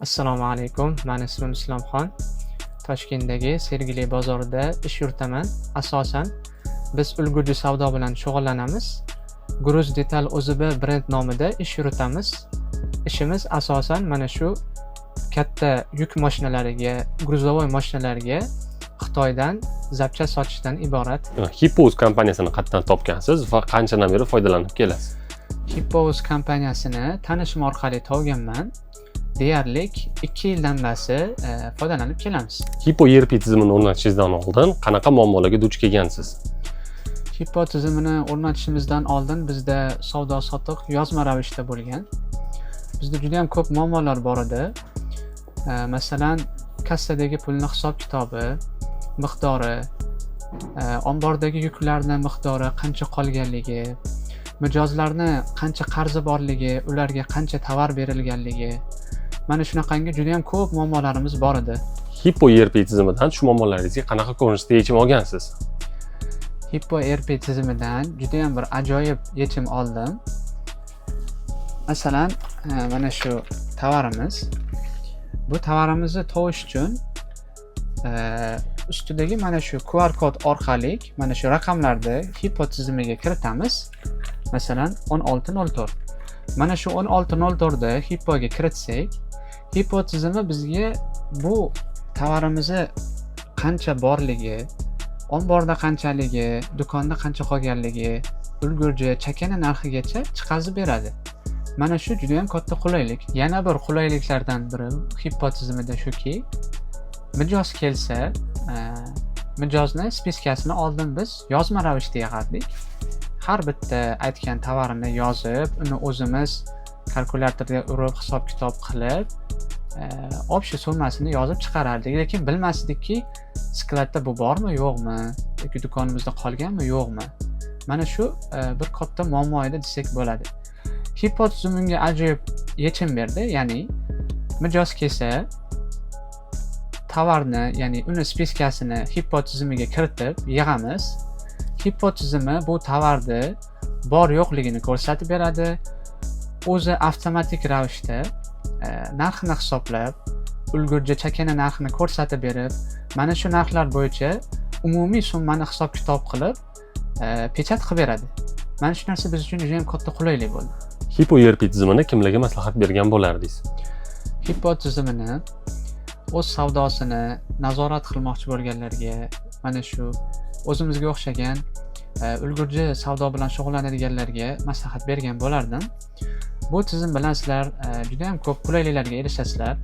Assalomu alaykum. Meni ismim Islomxon. Toshkentdagi Sergeli bozorida ish yuritaman. Asosan biz ulgurji savdo bilan shug'ullanamiz. Gruz Detal OZB brend nomida ish yuritamiz. Ishimiz asosan mana shu katta yuk mashinalariga, gruzovoy mashinalariga Xitoydan zapcha sotishdan iborat. Hippos kompaniyasini qayerdan topgansiz va qanchadan beri foydalanib kelasiz? Hippos kompaniyasini tanishim orqali topganman. Deyarli 2 yildan beri foydalanib kelamiz. Hippo ERP tizimini o'rnatishingizdan oldin qanaqa muammolarga duch kelgansiz? Hippo tizimini o'rnatishimizdan oldin bizda savdo sotiq yozma ravishda bo'lgan. Bizda juda ham ko'p muammolar bor edi. Masalan, kassadagi pulning hisob-kitobi, miqdori, ombordagi yuklarning miqdori qancha qolganligi, mijozlarni qancha qarzi borligi, ularga qancha tovar berilganligi. Mana shunaqangi juda ham ko'p muammolarimiz bor edi. Hippo ERP tizimidan shu muammolaringizga qanaqa ko'rinishda yechim olgansiz? Hippo ERP tizimidan juda ham bir ajoyib yechim oldim. Masalan, mana shu tovarimiz. Bu tovarimizni to'vish uchun ustidagi mana shu QR kod orqali mana shu raqamlarni Hippo tizimiga kiritamiz. Masalan, 1604. Mana shu 1604 da Hippoga kiritsak, Hippo tizimi bizga bu tovarimizni qancha borligi, omborda qanchaligi, do'konda qancha qolganligi, ulgurji, chakana narxigacha chiqazib beradi. Mana shu juda ham katta qulaylik. Yana bir qulayliklardan biri Hippo tizimida shuki, mijoz kelsa, mijozni spiskasini oldin biz yozma ravishda yig'ardik. Har bitta aytgan tovarini yozib, uni o'zimiz kalkulyatorga urib, hisob-kitob qilib, общий summasini yozib chiqarardik. Lekin bilmasdikki, skladda bu bormi, yo'qmi, yoki do'konimizda qolganmi, yo'qmi. Mana shu bir katta muammo edi desak bo'ladi. Hippo tizimiga ajoyib yechim berdi, ya'ni mijoz kelsa, tovarni, ya'ni uni spiskasini Hippo tizimiga kiritib yig'amiz. Hippo tizimi bu tovarni bor yo'qligini ko'rsatib beradi. O'zi avtomatik ravishda narxini hisoblab, ulgurji chakana narxini ko'rsatib berib, mana shu narxlar bo'yicha umumiy summani hisob-kitob qilib, pechat qilib beradi. Mana shu narsa biz uchun juda ham katta qulaylik bo'ldi. Hippo ERP tizimini kimlarga maslahat bergan bo'lardingiz? Hippo tizimini o'z savdosini nazorat qilmoqchi bo'lganlarga, mana shu o'zimizga o'xshagan ulgurji savdo bilan shug'ullanadiganlarga maslahat bergan bo'lardim. Bu tizim bilan sizlar juda ham ko'p qulayliklarga erishasizlar.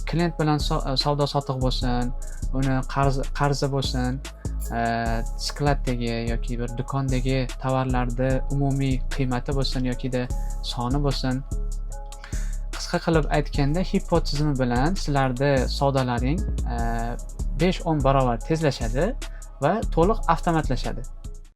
Klient bilan savdo sotiq bo'lsin, uni qarzi bo'lsin, skladdagi yoki bir do'kondagi tovarlarda umumiy qiymati bo'lsin yoki da soni bo'lsin. Qisqa qilib aytganda, Hippo tizimi bilan sizlarda savdolaring 5-10 barobar tezlashadi va to'liq avtomatlashadi.